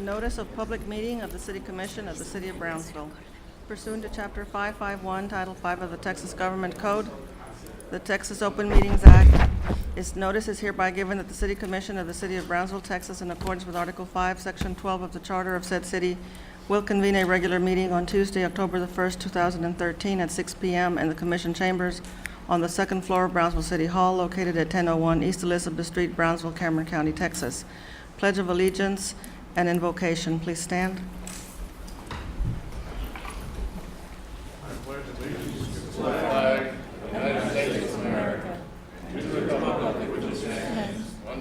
notice of public meeting of the City Commission of the City of Brownsville. Pursuant to Chapter 551, Title 5 of the Texas Government Code, the Texas Open Meetings Act, notice is hereby given that the City Commission of the City of Brownsville, Texas, in accordance with Article 5, Section 12 of the Charter of said city, will convene a regular meeting on Tuesday, October the 1st, 2013, at 6 p.m. in the Commission Chambers on the second floor of Brownsville City Hall, located at 1001 East Elizabeth Street, Brownsville, Cameron County, Texas. Pledge of Allegiance and invocation. Please stand.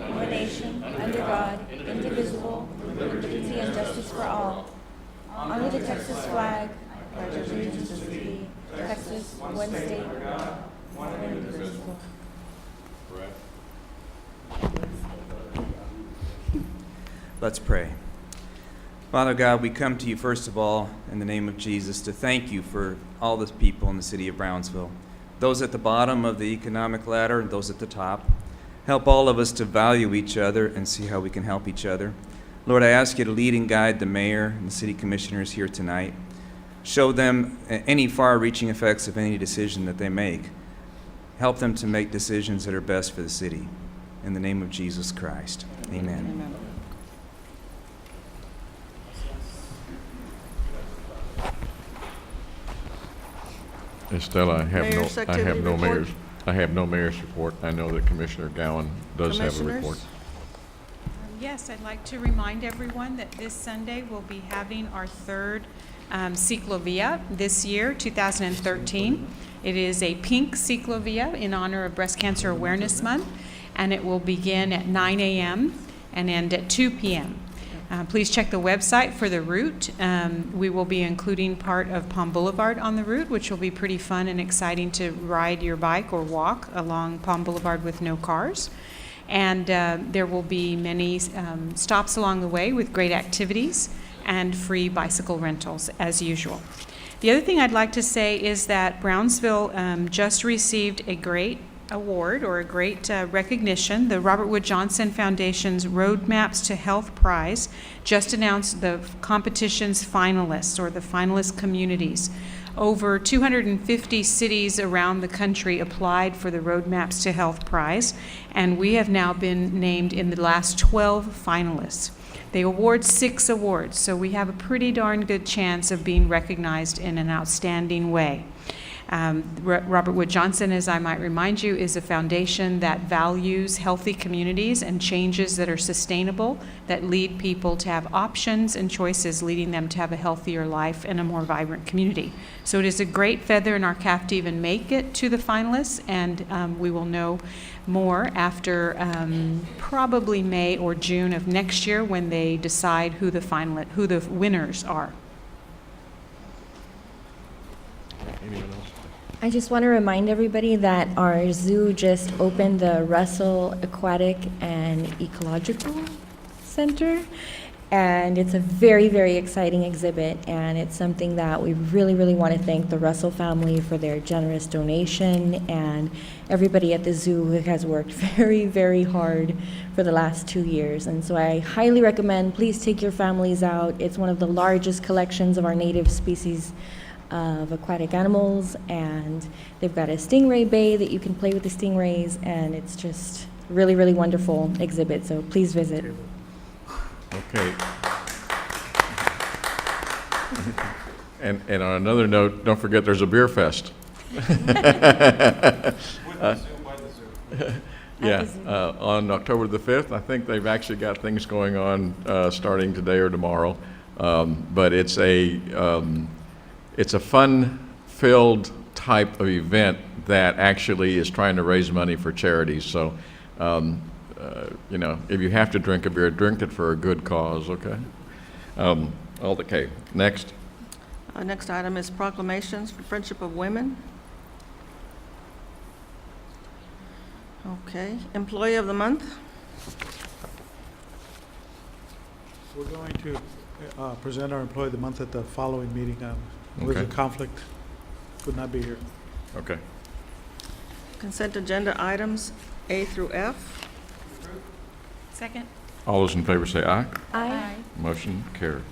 One nation, under God, indivisible, with liberty and justice for all. Under the Texas flag, pledge allegiance to thee, Texas, one state, one indivisible. Let's pray. Father God, we come to you first of all in the name of Jesus to thank you for all the people in the city of Brownsville, those at the bottom of the economic ladder and those at the top. Help all of us to value each other and see how we can help each other. Lord, I ask you to lead and guide the mayor and the city commissioners here tonight. Show them any far-reaching effects of any decision that they make. Help them to make decisions that are best for the city. In the name of Jesus Christ, amen. Amen. Estella, Mayor's activity report. I have no mayor's report. I know that Commissioner Gowan does have a report. Commissioners? Yes, I'd like to remind everyone that this Sunday we'll be having our third ciclovia this year, 2013. It is a pink ciclovia in honor of Breast Cancer Awareness Month, and it will begin at 9 a.m. and end at 2 p.m. Please check the website for the route. We will be including part of Palm Boulevard on the route, which will be pretty fun and exciting to ride your bike or walk along Palm Boulevard with no cars. And there will be many stops along the way with great activities and free bicycle rentals as usual. The other thing I'd like to say is that Brownsville just received a great award or a great recognition. The Robert Wood Johnson Foundation's Roadmaps to Health Prize just announced the competition's finalists or the finalist communities. Over 250 cities around the country applied for the Roadmaps to Health Prize, and we have now been named in the last 12 finalists. They award 6 awards, so we have a pretty darn good chance of being recognized in an outstanding way. Robert Wood Johnson, as I might remind you, is a foundation that values healthy communities and changes that are sustainable, that lead people to have options and choices, leading them to have a healthier life and a more vibrant community. So it is a great feather in our cap to even make it to the finalists, and we will know more after probably May or June of next year when they decide who the winners are. Anyone else? I just want to remind everybody that our zoo just opened the Russell Aquatic and Ecological Center, and it's a very, very exciting exhibit, and it's something that we really, really want to thank the Russell family for their generous donation, and everybody at the zoo who has worked very, very hard for the last 2 years. And so I highly recommend, please take your families out. It's one of the largest collections of our native species of aquatic animals, and they've got a stingray bay that you can play with the stingrays, and it's just really, really wonderful exhibit, so please visit. Okay. And on another note, don't forget there's a beer fest. Yeah, on October the 5th. I think they've actually got things going on starting today or tomorrow, but it's a fun-filled type of event that actually is trying to raise money for charities. So, you know, if you have to drink a beer, drink it for a good cause, okay? Okay, next. Next item is proclamations for Friendship of Women. Okay, Employee of the Month. We're going to present our Employee of the Month at the following meeting. With a Okay. conflict, could not be here. Okay. Consent agenda items A through F. Second. All those in favor say aye. Aye. Motion carries.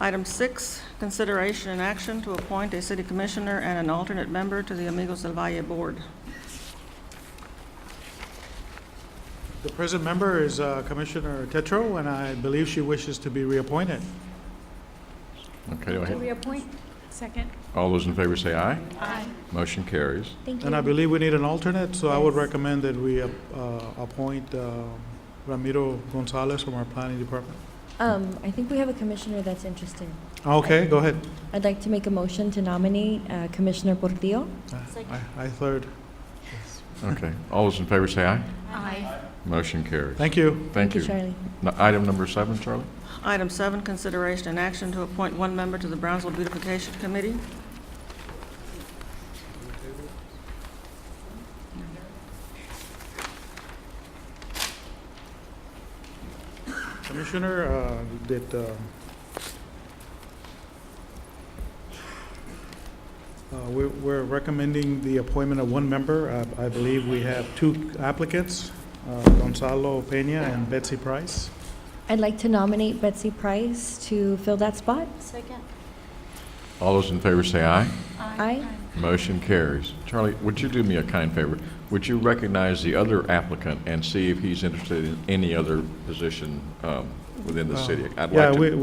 Item 6, consideration and action to appoint a city commissioner and an alternate member to the Amigos Del Valle Board. The present member is Commissioner Tetro, and I believe she wishes to be reappointed. Okay, do I have? reappoint? Second. All those in favor say aye. Aye. Motion carries. Thank you. And I believe we need an alternate, so I would Yes. recommend that we appoint Ramiro Gonzalez from our planning department. I think we have a commissioner that's interested. Okay, go ahead. I'd like to make a motion to nominate Commissioner Portillo. I third. Okay. All those in favor say aye. Aye. Motion carries. Thank you. Thank you. Charlie. Item number 7, Charlie? Item 7, consideration and action to appoint one member to the Brownsville Beautification Committee. Commissioner, we're recommending the appointment of one member. I believe we have 2 applicants, Gonzalo Peña and Betsy Price. I'd like to nominate Betsy Price to fill that spot. All those in favor say aye. Aye. Motion carries. Charlie, would you do me a kind favor? Would you recognize the other applicant and see if he's interested in any other position within the city? I'd Yeah, like to.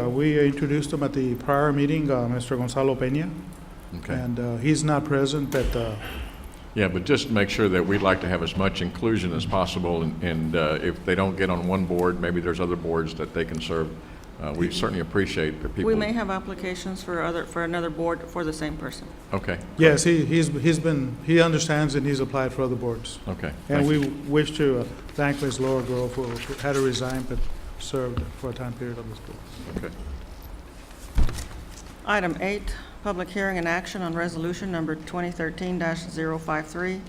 we introduced him at the prior meeting, Mr. Gonzalo Peña, Okay. and he's not present, but Yeah, but just make sure that we'd like to have as much inclusion as possible, and if they don't get on one board, maybe there's other boards that they can serve. We certainly appreciate the people. We may have applications for another board for the same person. Okay. yes, he understands and he's applied for other boards. Okay. And thank we you. wish to thank Ms. Laura Grove, who had to resign but served for a time period on this board. Okay. Item 8, public hearing and action on resolution number 2013-053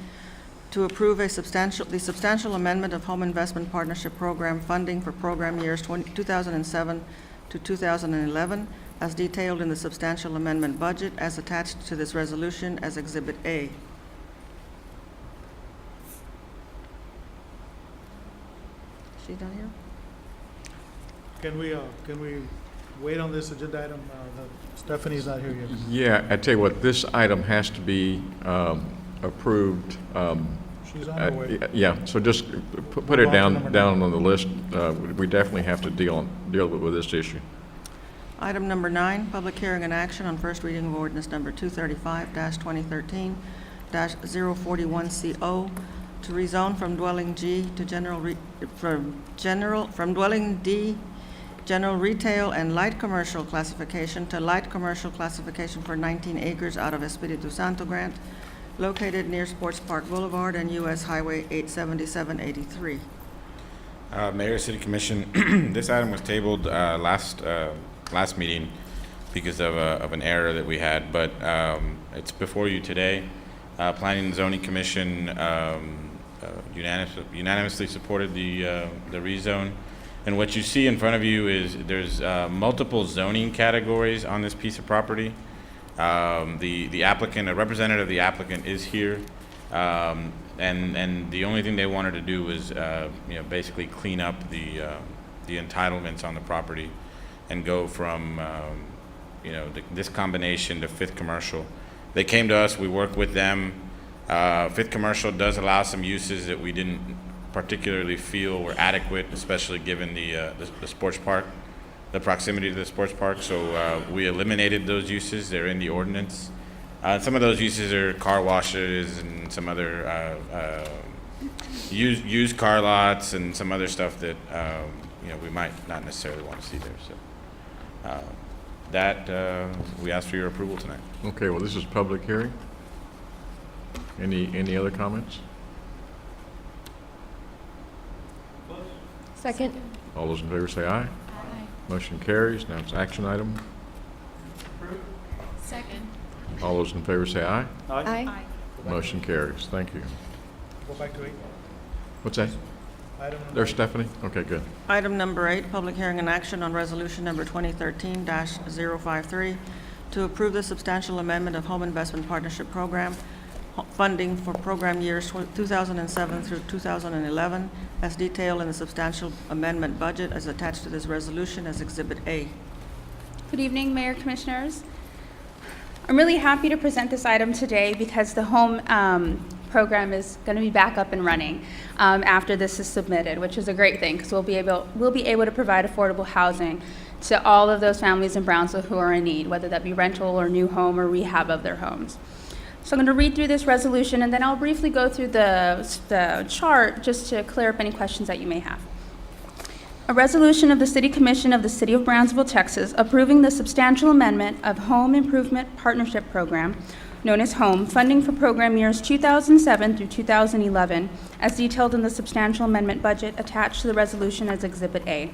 to approve the substantial amendment of Home Investment Partnership Program funding for program years 2007 to 2011, as detailed in the substantial amendment budget as attached to this resolution as Exhibit A. She done here? Can we wait on this agenda item? Stephanie's not here yet. Yeah, I tell you what, this item has to be approved. She's on her way. Yeah, so just put Move it on to down, number down on the list. We definitely have to deal with this issue. Item number 9, public hearing and action on first reading of ordinance number 235-2013-041CO to rezone from dwelling G to from dwelling D, general retail and light commercial classification to light commercial classification for 19 acres out of Espiritu Santo grant located near Sports Park Boulevard and US Highway 87783. Mayor, City Commission, this item was tabled last meeting because of an error that we had, but it's before you today. Planning and Zoning Commission unanimously supported the rezone. And what you see in front of you is there's multiple zoning categories on this piece of property. The applicant, a representative of the applicant is here. And the only thing they wanted to do was, basically clean up the entitlements on the property and go from, this combination to fifth commercial. They came to us, we worked with them. Fifth commercial does allow some uses that we didn't particularly feel were adequate, especially given the sports park, the proximity to the sports park. So we eliminated those uses. They're in the ordinance. Some of those uses are car washes and some other used car lots and some other stuff that we might not necessarily want to see there. So we ask for your approval tonight. Okay, well, this is public hearing. Any other comments? Second. All those in favor say aye. Aye. Motion carries. Now it's action item. Second. All those in favor say aye. Aye. Motion carries. Thank you. Go back to 8. What's that? Item number There's Stephanie? Okay, good. Item number 8, public hearing and action on resolution number 2013-053 to approve the substantial amendment of Home Investment Partnership Program funding for program years 2007 through 2011, as detailed in the substantial amendment budget as attached to this resolution as Exhibit A. Good evening, Mayor, Commissioners. I'm really happy to present this item today because the home program is going to be back up and running after this is submitted, which is a great thing because we'll be able to provide affordable housing to all of those families in Brownsville who are in need, whether that be rental or new home or rehab of their homes. So I'm going to read through this resolution and then I'll briefly go through the chart just to clear up any questions that you may have. A resolution of the City Commission of the City of Brownsville, Texas, approving the substantial amendment of Home Improvement Partnership Program, known as HOME, funding for program years 2007 through 2011, as detailed in the substantial amendment budget attached to the resolution as Exhibit A.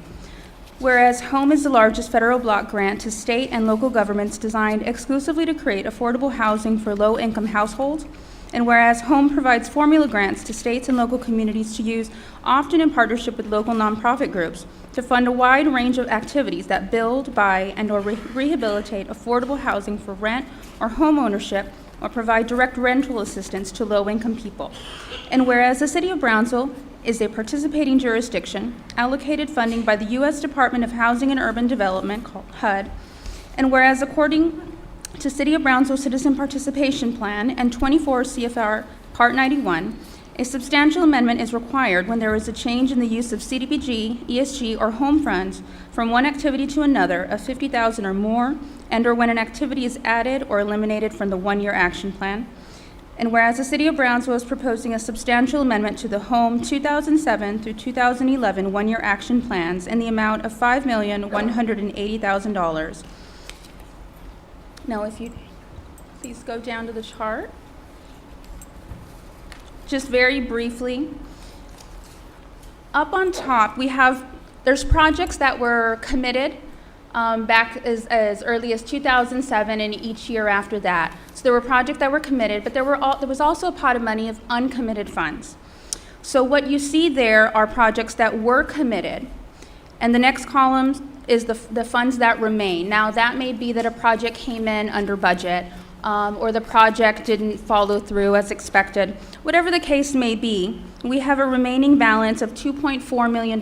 Whereas HOME is the largest federal block grant to state and local governments designed exclusively to create affordable housing for low-income households, and whereas HOME provides formula grants to states and local communities to use, often in partnership with local nonprofit groups, to fund a wide range of activities that build, buy, and/or rehabilitate affordable housing for rent or home ownership, or provide direct rental assistance to low-income people. And whereas the City of Brownsville is a participating jurisdiction, allocated funding by the U.S. Department of Housing and Urban Development, called HUD, and whereas according to City of Brownsville Citizen Participation Plan and 24 CFR Part 91, a substantial amendment is required when there is a change in the use of CDBG, ESG, or home funds from one activity to another of $50,000 or more, and/or when an activity is added or eliminated from the one-year action plan. And whereas the City of Brownsville is proposing a substantial amendment to the Home 2007 through 2011 one-year action plans in the amount of $5,180,000. Now, if you please go down to the chart. Just very briefly, up on top, there's projects that were committed back as early as 2007 and each year after that. So there were projects that were committed, but there was also a pot of money of uncommitted funds. So what you see there are projects that were committed, and the next column is the funds that remain. Now, that may be that a project came in under budget, or the project didn't follow through as expected. Whatever the case may be, we have a remaining balance of $2.4 million.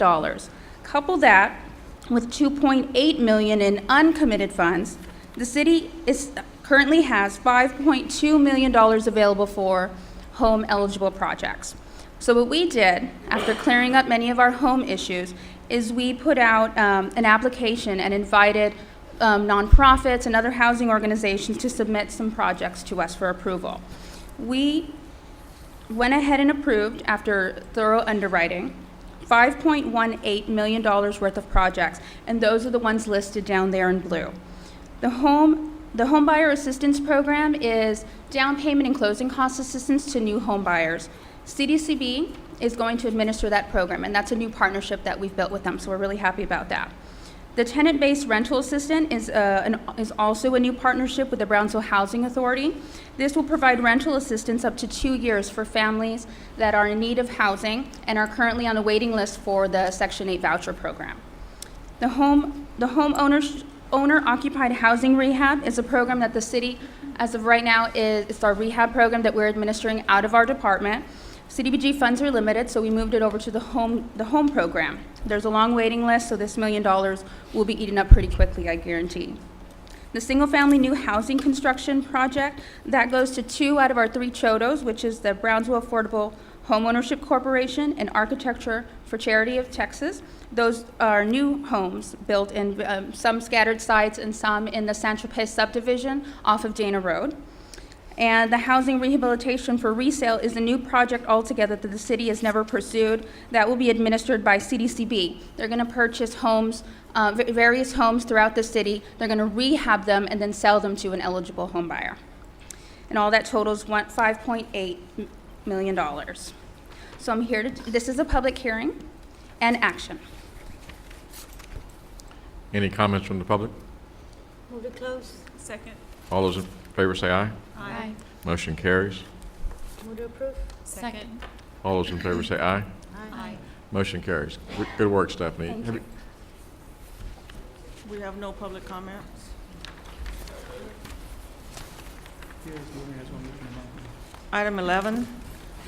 Couple that with $2.8 million in uncommitted funds, the city currently has $5.2 million available for home-eligible projects. So what we did, after clearing up many of our home issues, is we put out an application and invited nonprofits and other housing organizations to submit some projects to us for approval. We went ahead and approved, after thorough underwriting, $5.18 million worth of projects, and those are the ones listed down there in blue. The home buyer assistance program is down payment and closing cost assistance to new home buyers. CDCB is going to administer that program, and that's a new partnership that we've built with them, so we're really happy about that. The tenant-based rental assistant is also a new partnership with the Brownsville Housing Authority. This will provide rental assistance up to 2 years for families that are in need of housing and are currently on the waiting list for the Section 8 voucher program. The owner-occupied housing rehab is a program that the city, as of right now, it's our rehab program that we're administering out of our department. CDBG funds are limited, so we moved it over to the home program. There's a long waiting list, so this $1 million will be eaten up pretty quickly, I guarantee. The single-family new housing construction project, that goes to 2 out of our 3 CHODOs, which is the Brownsville Affordable Homeownership Corporation and Architecture for Charity of Texas. Those are new homes built in some scattered sites and some in the San Tropez subdivision off of Dana Road. And the housing rehabilitation for resale is a new project altogether that the city has never pursued. That will be administered by CDCB. They're going to purchase homes, various homes throughout the city. They're going to rehab them and then sell them to an eligible home buyer. And all that totals $5.8 million. So I'm here this is a public hearing and action. Any comments from the public? Move to close. Second. All those in favor say aye. Aye. Motion carries. Move to approve. Second. All those in favor say aye. Aye. Motion carries. Good work, Stephanie. Thank Have you. We have no public comments. Item 11,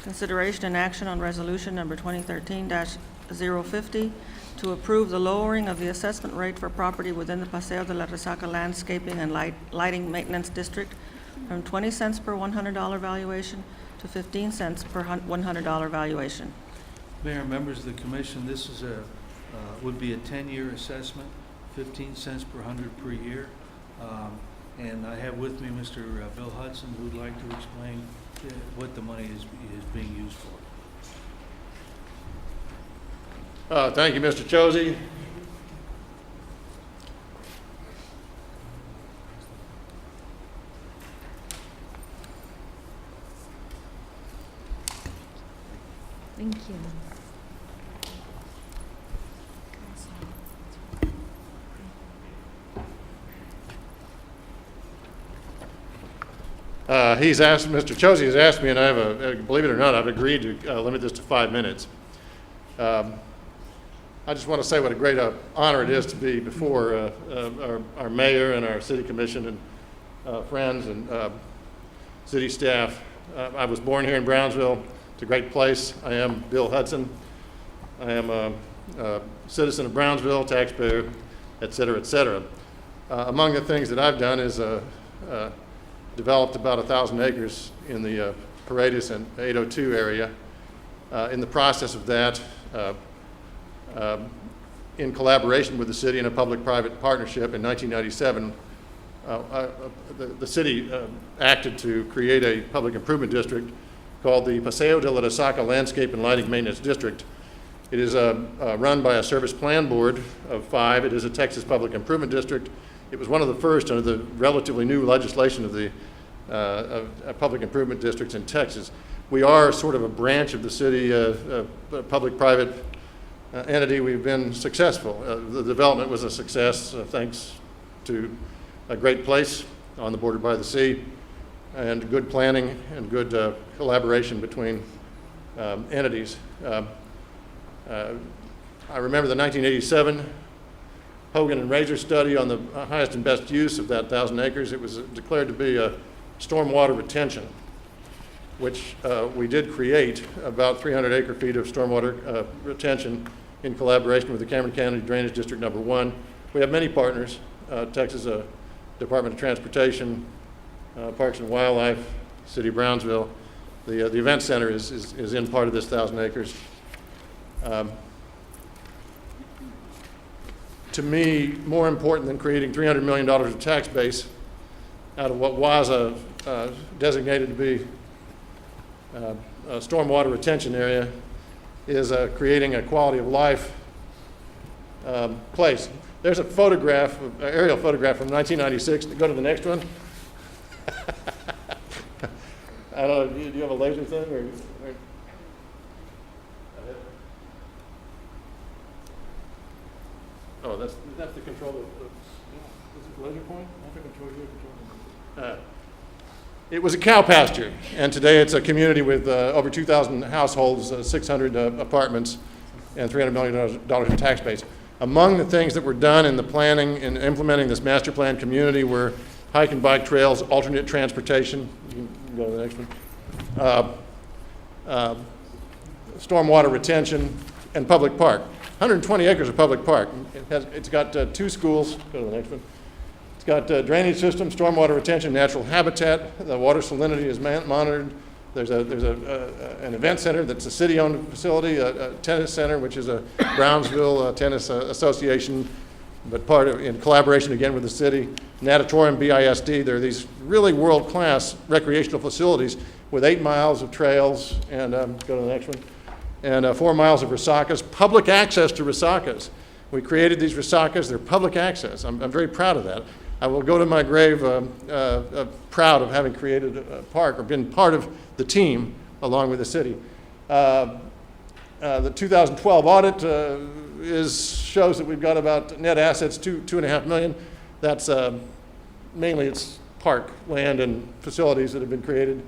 consideration and action on resolution number 2013-050 to approve the lowering of the assessment rate for property within the Paseo de la Resaca Landscaping and Lighting Maintenance District from 20 cents per $100 valuation to 15 cents per $100 valuation. Mayor and members of the commission, this is would be a 10-year assessment, 15 cents per 100 per year. And I have with me Mr. Bill Hudson, who would like to explain what the money is being used for. Thank you, Mr. Chosy. Thank you. He's asked, Mr. Chosy has asked me, and I have believe it or not, I've agreed to limit this to 5 minutes. I just want to say what a great honor it is to be before our mayor and our city commission and friends and city staff. I was born here in Brownsville. It's a great place. I am Bill Hudson. I am a citizen of Brownsville, taxpayer, et cetera, et cetera. Among the things that I've done is developed about 1,000 acres in the Paredes and 802 area. In the process of that, in collaboration with the city in a public-private partnership in 1997, the city acted to create a public improvement district called the Paseo de la Resaca Landscape and Lighting Maintenance District. It is run by a service plan board of 5. It is a Texas public improvement district. It was one of the first under the relatively new legislation of the public improvement districts in Texas. We are sort of a branch of the city, public-private entity. We've been successful. The development was a success thanks to a great place on the border by the sea and good planning and good collaboration between entities. I remember the 1987 Hogan and Razor study on the highest and best use of that 1,000 acres. It was declared to be a stormwater retention, which we did create about 300 acre feet of stormwater retention in collaboration with the Cameron County Drainage District Number 1. We have many partners, Texas Department of Transportation, Parks and Wildlife, City of Brownsville. The event center is in part of this 1,000 acres. To me, more important than creating $300 million of tax base out of what was designated to be a stormwater retention area is creating a quality of life place. There's a photograph, an aerial photograph from 1996. Go to the next one. I don't know, do you have a laser thing? Or oh, that's the control of, is it laser point? I think control your control. It was a cow pasture, and today it's a community with over 2,000 households, 600 apartments, and $300 million in tax base. Among the things that were done in the planning and implementing this master plan community were hike and bike trails, alternate transportation. You can go to the next one. Stormwater retention, and public park. 120 acres of public park. It's got 2 schools. Go to the next one. It's got drainage system, stormwater retention, natural habitat. The water salinity is monitored. There's an event center that's a city-owned facility, a tennis center, which is a Brownsville Tennis Association, but part of, in collaboration again with the city. Natatorium, BISD. There are these really world-class recreational facilities with 8 miles of trails, and go to the next one, and 4 miles of Resacas, public access to Resacas. We created these Resacas, they're public access. I'm very proud of that. I will go to my grave proud of having created a park or been part of the team along with the city. The 2012 audit shows that we've got about net assets, $2.5 million. That's mainly it's park, land, and facilities that have been created.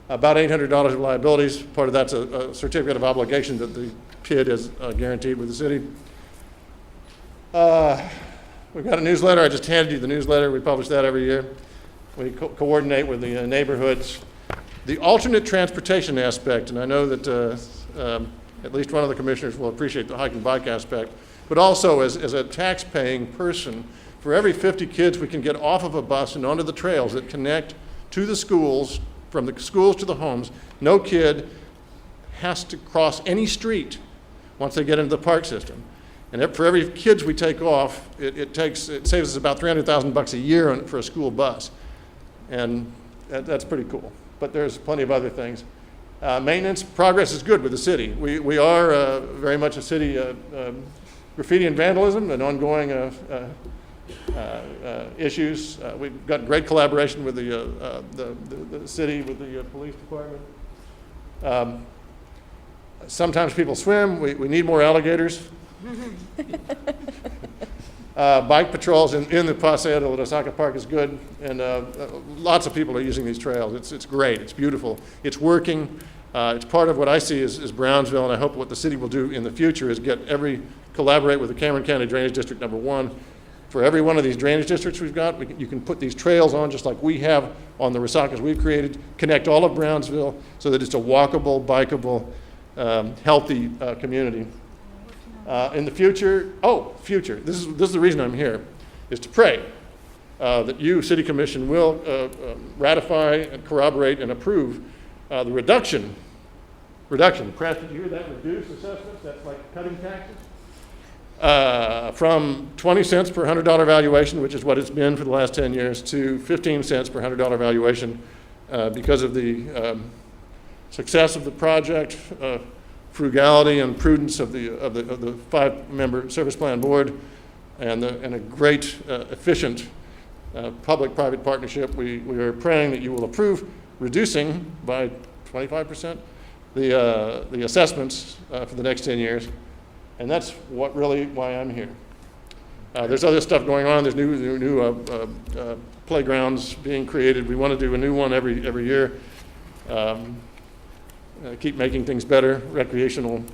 About $800 of liabilities. Part of that's a certificate of obligation that the PID has guaranteed with the city. We've got a newsletter. I just handed you the newsletter. We publish that every year. We coordinate with the neighborhoods. The alternate transportation aspect, and I know that at least one of the commissioners will appreciate the hike and bike aspect, but also as a tax-paying person, for every 50 kids we can get off of a bus and onto the trails that connect to the schools, from the schools to the homes, no kid has to cross any street once they get into the park system. And for every kids we take off, it saves us about $300,000 a year for a school bus. And that's pretty cool. But there's plenty of other things. Maintenance progress is good with the city. We are very much a city. Graffiti and vandalism and ongoing issues. We've got great collaboration with the city, with the police department. Sometimes people swim. We need more alligators. Bike patrols in the Paseo de Resaca Park is good, and lots of people are using these trails. It's great. It's beautiful. It's working. It's part of what I see as Brownsville, and I hope what the city will do in the future is collaborate with the Cameron County Drainage District #1. For every one of these drainage districts we've got, you can put these trails on just like we have on the Resacas we've created, connect all of Brownsville so that it's a walkable, bikeable, healthy community. In the future, this is the reason I'm here, is to pray that you, City Commission, will ratify and corroborate and approve the reduction. Press, did you hear that? Reduce assessments, that's like cutting taxes. From 20 cents per $100 valuation, which is what it's been for the last 10 years, to 15 cents per $100 valuation because of the success of the project, frugality and prudence of the 5-member service plan board, and a great, efficient public-private partnership. We are praying that you will approve reducing by 25% the assessments for the next 10 years. And that's why I'm here. There's other stuff going on. There's new playgrounds being created. We want to do a new one every year. Keep making things better, recreational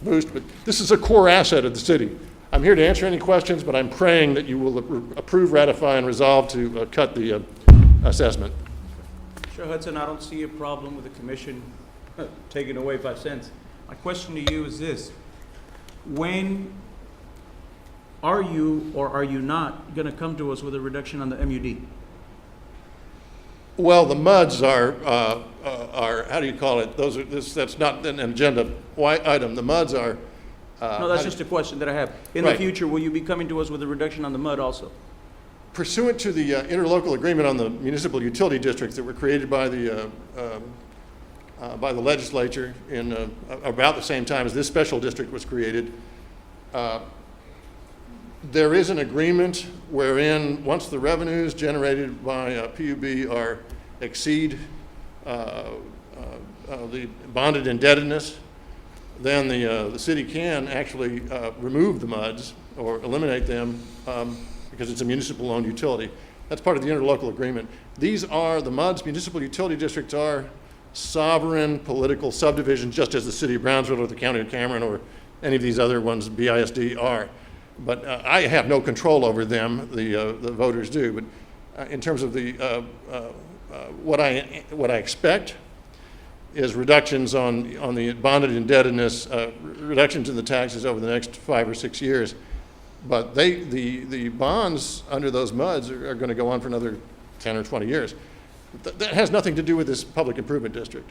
boost. But this is a core asset of the city. I'm here to answer any questions, but I'm praying that you will approve, ratify, and resolve to cut the assessment. Sure, Hudson, I don't see a problem with the commission taking away 5 cents. My question to you is this. When are you or are you not going to come to us with a reduction on the MUD? Well, the MUDs are how do you call it? That's not an agenda item. The MUDs are. No, that's just a question that I have. In the future, will you be coming to us with a reduction on the MUD also? Pursuant to the interlocal agreement on the municipal utility districts that were created by the legislature in about the same time as this special district was created, there is an agreement wherein once the revenues generated by PUB exceed the bonded indebtedness, then the city can actually remove the MUDs or eliminate them because it's a municipal-owned utility. That's part of the interlocal agreement. These are, the MUDs, municipal utility districts, are sovereign political subdivisions, just as the city of Brownsville or the county of Cameron or any of these other ones, BISD, are. But I have no control over them, the voters do. But in terms of what I expect is reductions on the bonded indebtedness, reductions in the taxes over the next 5 or 6 years. But the bonds under those MUDs are going to go on for another 10 or 20 years. That has nothing to do with this public improvement district.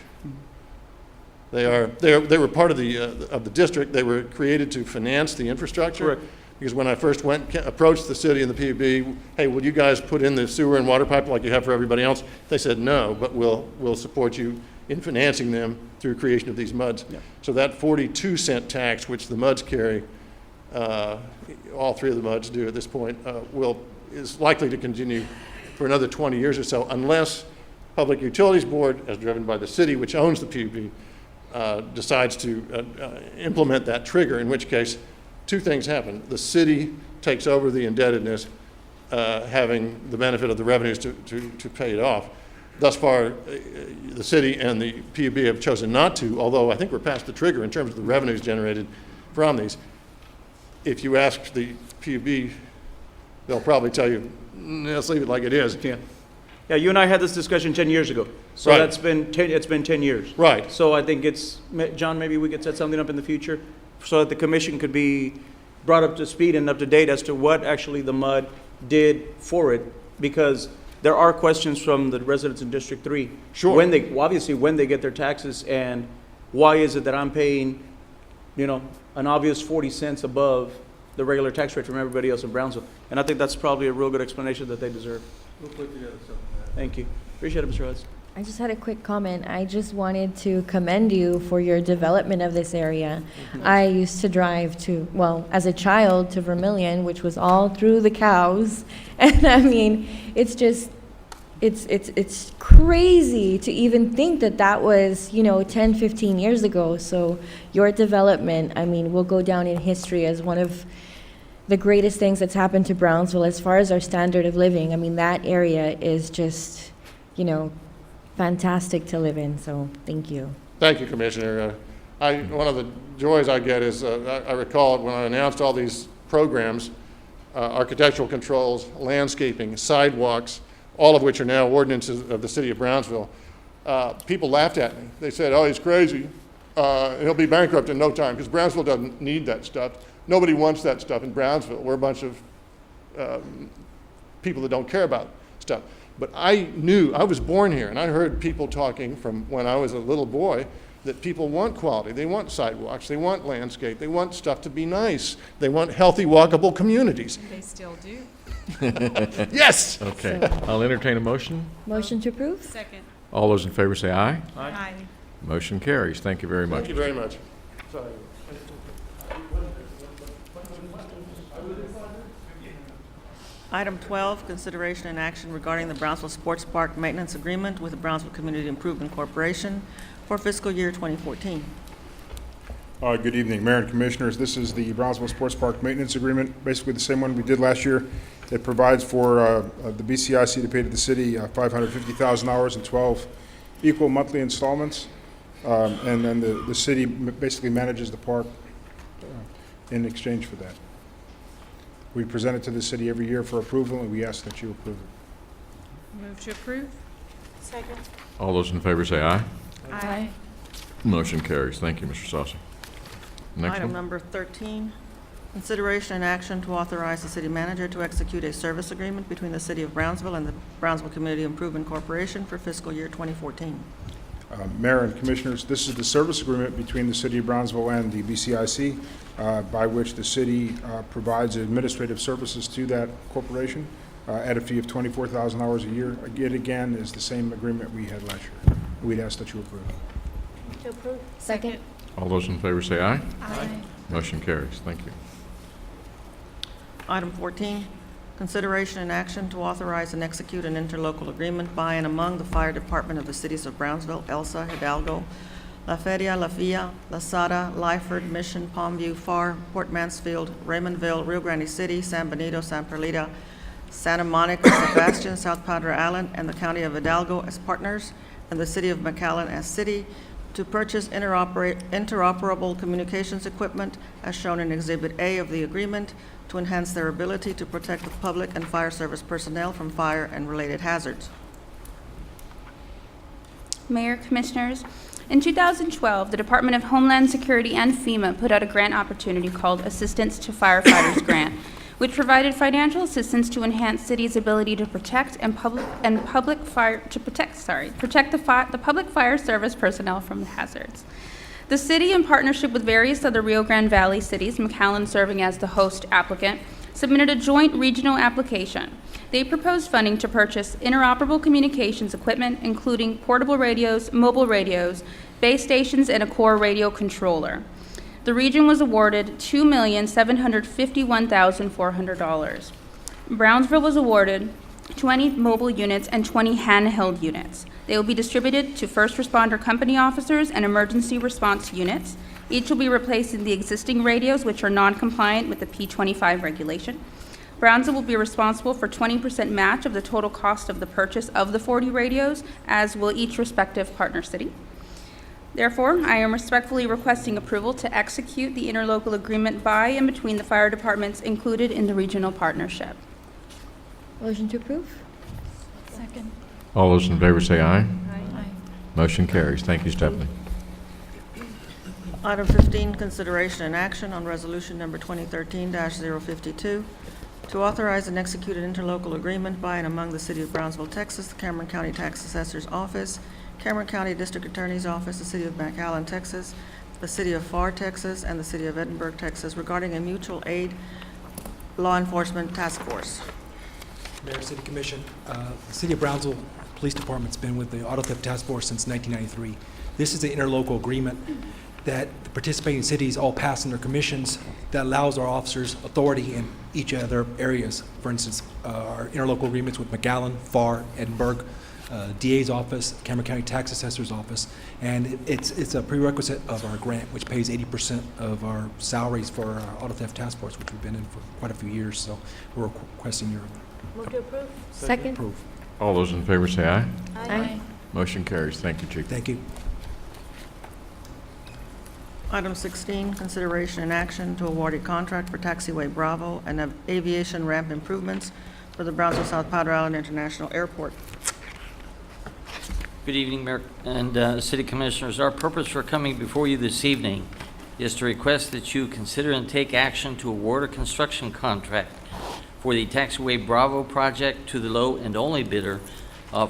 They were part of the district. They were created to finance the infrastructure. Correct. Because when I first approached the city and the PUB, hey, will you guys put in the sewer and water pipe like you have for everybody else? They said no, but we'll support you in financing them through creation of these MUDs. Yeah. So that 42-cent tax, which the MUDs carry, all 3 of the MUDs do at this point, is likely to continue for another 20 years or so, unless Public Utilities Board, as driven by the city, which owns the PUB, decides to implement that trigger, in which case 2 things happen. The city takes over the indebtedness, having the benefit of the revenues to pay it off. Thus far, the city and the PUB have chosen not to, although I think we're past the trigger in terms of the revenues generated from these. If you ask the PUB, they'll probably tell you, let's leave it like it is. Yeah. Yeah, you and I had this discussion 10 years ago. So Right. that's been 10, it's been 10 years. Right. So I think John, maybe we could set something up in the future so that the commission could be brought up to speed and up to date as to what actually the mud did for it, because there are questions from the residents in District 3. Sure. When they, well, obviously, when they get their taxes, and why is it that I'm paying, an obvious 40 cents above the regular tax rate from everybody else in Brownsville? And I think that's probably a real good explanation that they deserve. We'll put together something. Thank you. Appreciate it, Mr. Hudson. I just had a quick comment. I just wanted to commend you for your development of this area. I used to drive as a child to Vermilion, which was all through the cows. And I mean, it's just, it's crazy to even think that was, 10, 15 years ago. So your development, I mean, will go down in history as one of the greatest things that's happened to Brownsville as far as our standard of living. I mean, that area is just, fantastic to live in, so thank you. Thank you, Commissioner. One of the joys I get is, I recall when I announced all these programs, architectural controls, landscaping, sidewalks, all of which are now ordinances of the City of Brownsville, people laughed at me. They said, oh, he's crazy. He'll be bankrupt in no time, because Brownsville doesn't need that stuff. Nobody wants that stuff in Brownsville. We're a bunch of people that don't care about stuff. But I knew, I was born here, and I heard people talking from when I was a little boy that people want quality. They want sidewalks, they want landscape, they want stuff to be nice. They want healthy, walkable communities. They still do. Yes! Okay, I'll entertain a motion. Motion to approve? Second. All those in favor say aye. Aye. Motion carries. Thank you very much. Thank you very much. Sorry. Item 12, consideration and action regarding the Brownsville Sports Park Maintenance Agreement with the Brownsville Community Improvement Corporation for fiscal year 2014. Good evening, Mayor and Commissioners. This is the Brownsville Sports Park Maintenance Agreement, basically the same one we did last year. It provides for the BCIC to pay to the city $550,000 in 12 equal monthly installments, and then the city basically manages the park in exchange for that. We present it to the city every year for approval, and we ask that you approve it. Move to approve? Second. All those in favor say aye. Aye. Motion carries. Thank you, Mr. Sossi. Next Item one. number 13, consideration and action to authorize the city manager to execute a service agreement between the City of Brownsville and the Brownsville Community Improvement Corporation for fiscal year 2014. Mayor and Commissioners, this is the service agreement between the City of Brownsville and the BCIC, by which the city provides administrative services to that corporation at a fee of $24,000 a year. It again is the same agreement we had last year. We'd ask that you approve. To approve. Second. All those in favor say aye. Aye. Motion carries. Thank you. Item 14, consideration and action to authorize and execute an interlocal agreement by and among the Fire Department of the cities of Brownsville, Elsa, Hidalgo, La Feria, La Villa, La Sada, Lyford, Mission, Palmview, Far, Port Mansfield, Raymondville, Rio Grande City, San Benito, San Perlita, Santa Monica, Sebastian, South Padre Island, and the County of Hidalgo as partners, and the City of McAllen as city, to purchase interoperable communications equipment as shown in Exhibit A of the agreement to enhance their ability to protect the public and fire service personnel from fire and related hazards. Mayor, Commissioners, in 2012, the Department of Homeland Security and FEMA put out a grant opportunity called Assistance to Firefighters Grant, which provided financial assistance to enhance city's ability to protect the public fire service personnel from hazards. The city, in partnership with various other Rio Grande Valley cities, McAllen serving as the host applicant, submitted a joint regional application. They proposed funding to purchase interoperable communications equipment, including portable radios, mobile radios, base stations, and a core radio controller. The region was awarded $2,751,400. Brownsville was awarded 20 mobile units and 20 handheld units. They will be distributed to first responder company officers and emergency response units. Each will be replacing the existing radios, which are non-compliant with the P25 regulation. Brownsville will be responsible for 20% match of the total cost of the purchase of the 40 radios, as will each respective partner city. Therefore, I am respectfully requesting approval to execute the interlocal agreement by and between the fire departments included in the regional partnership. Motion to approve? Second. All those in favor say aye. Motion carries. Thank you, Stephanie. Item 15, consideration and action on resolution number 2013-052 to authorize and execute an interlocal agreement by and among the City of Brownsville, Texas, the Cameron County Tax Assessor's Office, Cameron County District Attorney's Office, the City of McAllen, Texas, the City of FAR, Texas, and the City of Edinburgh, Texas, regarding a mutual aid law enforcement task force. Mayor, City Commission, the City of Brownsville Police Department's been with the Auto Theft Task Force since 1993. This is an interlocal agreement that the participating cities all pass in their commissions that allows our officers authority in each of their areas. For instance, our interlocal agreements with McAllen, FAR, Edinburgh, DA's office, Cameron County Tax Assessor's Office, and it's a prerequisite of our grant, which pays 80% of our salaries for our Auto Theft Task Force, which we've been in for quite a few years. So we're requesting your Move to approve. Second. approval. All those in favor say aye. Aye. Motion carries. Thank you, Chief. Thank you. Item 16, consideration and action to award a contract for Taxiway Bravo and aviation ramp improvements for the Brownsville South Padre Island International Airport. Good evening, Mayor and City Commissioners. Our purpose for coming before you this evening is to request that you consider and take action to award a construction contract for the Taxiway Bravo project to the low and only bidder,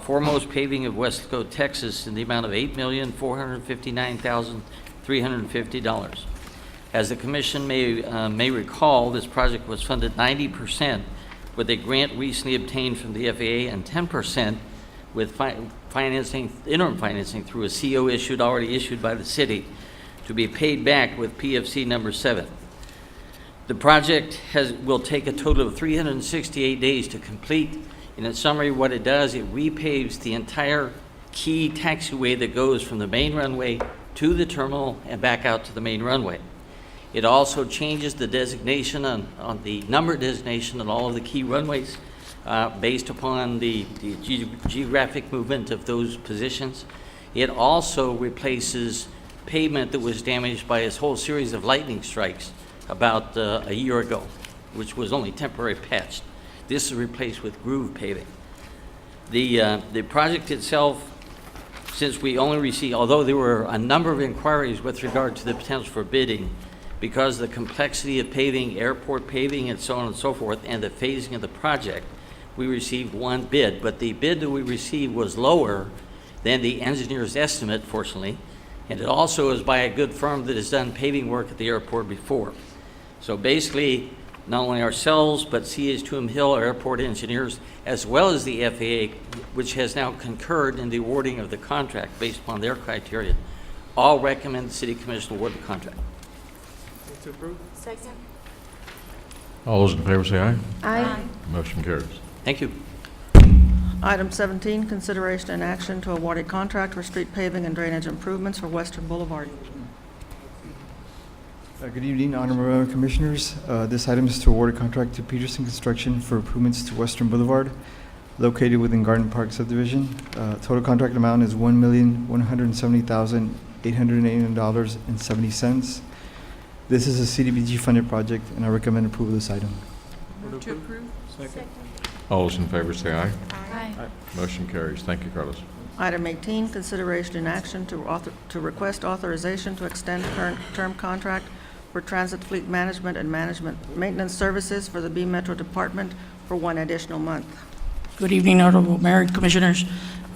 Foremost Paving of Westco, Texas, in the amount of $8,459,350. As the Commission may recall, this project was funded 90% with a grant recently obtained from the FAA and 10% with interim financing through a CO already issued by the city to be paid back with PFC number 7. The project will take a total of 368 days to complete. In summary, what it does, it repaves the entire key taxiway that goes from the main runway to the terminal and back out to the main runway. It also changes the designation on the number designation on all of the key runways based upon the geographic movement of those positions. It also replaces pavement that was damaged by a whole series of lightning strikes about a year ago, which was only temporary patched. This is replaced with groove paving. The project itself, since we only received, although there were a number of inquiries with regard to the potential for bidding, because of the complexity of paving, airport paving, and so on and so forth, and the phasing of the project, we received one bid. But the bid that we received was lower than the engineer's estimate, fortunately, and it also is by a good firm that has done paving work at the airport before. So basically, not only ourselves, but CH2M Hill, our airport engineers, as well as the FAA, which has now concurred in the awarding of the contract based upon their criteria, all recommend the City Commission award the contract. Move to approve. Second. All those in favor say aye. Aye. Motion carries. Thank you. Item 17, consideration and action to award a contract for street paving and drainage improvements for Western Boulevard. Good evening, Honorable Commissioners. This item is to award a contract to Peterson Construction for improvements to Western Boulevard, located within Garden Park subdivision. Total contract amount is $1,170,889.70. This is a CDBG-funded project, and I recommend approval of this item. Move to approve. Second. All those in favor say aye. Aye. Motion carries. Thank you, Carlos. Item 18, consideration and action to request authorization to extend current term contract for transit fleet management and maintenance services for the B Metro Department for 1 additional month. Good evening, Honorable Mayor and Commissioners.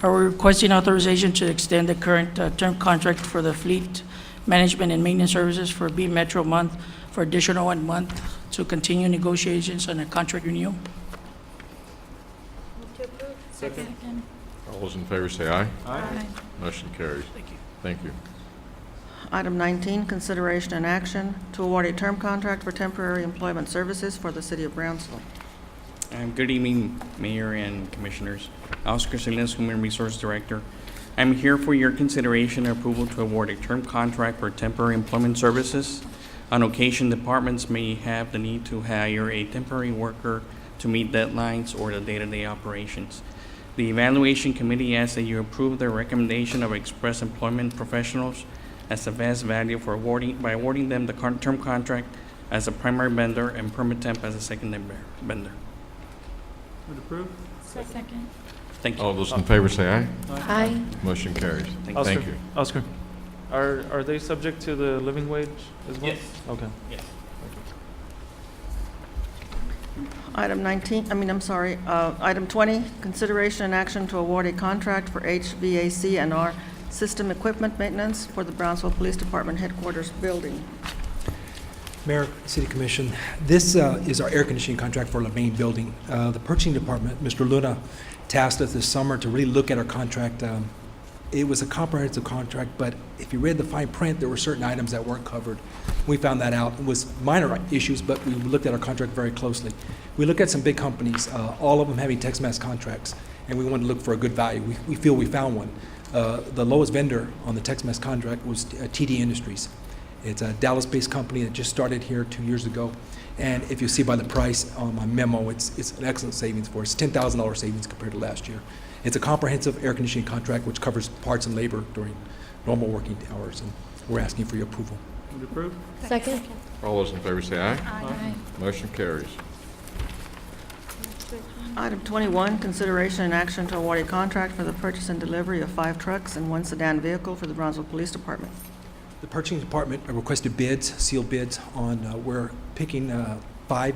We're requesting authorization to extend the current term contract for the fleet management and maintenance services for B Metro month for additional 1 month to continue negotiations on a contract renewal. Move to approve. Second. All those in favor say aye. Aye. Motion carries. Thank you. Item 19, consideration and action to award a term contract for temporary employment services for the City of Brownsville. Good evening, Mayor and Commissioners. Oscar Salinas, Human Resource Director. I'm here for your consideration and approval to award a term contract for temporary employment services. On occasion, departments may have the need to hire a temporary worker to meet deadlines or the day-to-day operations. The Evaluation Committee asks that you approve the recommendation of express employment professionals as the best value for by awarding them the term contract as a primary vendor and permit temp as a secondary vendor. Move to approve. Second. Thank you. All those in favor say aye. Aye. Motion carries. Thank Thank you. Oscar, are they subject to the living wage as well? Yes. Okay. Yes. Item 20, consideration and action to award a contract for HVAC&R system equipment maintenance for the Brownsville Police Department headquarters building. Mayor, City Commission, this is our air conditioning contract for the main building. The purchasing department, Mr. Luna, tasked us this summer to really look at our contract. It was a comprehensive contract, but if you read the fine print, there were certain items that weren't covered. We found that out. It was minor issues, but we looked at our contract very closely. We looked at some big companies, all of them having text-mass contracts, and we wanted to look for a good value. We feel we found one. The lowest vendor on the text-mass contract was TD Industries. It's a Dallas-based company that just started here 2 years ago. And if you see by the price on my memo, it's an excellent savings for us, $10,000 savings compared to last year. It's a comprehensive air conditioning contract which covers parts and labor during normal working hours, and we're asking for your approval. Move to approve? Second. All those in favor say aye. Aye. Motion carries. Item 21, consideration and action to award a contract for the purchase and delivery of 5 trucks and 1 sedan vehicle for the Brownsville Police Department. The purchasing department requested bids, sealed bids on, we're picking 5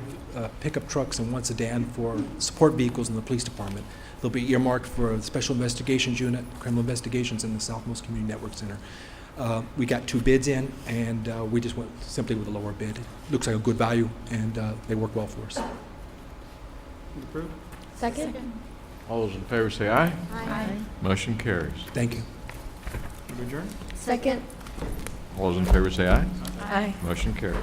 pickup trucks and 1 sedan for support vehicles in the police department. They'll be earmarked for the Special Investigations Unit, Criminal Investigations, and the Southmost Community Network Center. We got 2 bids in, and we just went simply with a lower bid. It looks like a good value, and they work well for us. Move to approve? Second. All those in favor say aye. Aye. Motion carries. Thank you. Move to adjourn? Second. All those in favor say aye. Aye. Motion carries.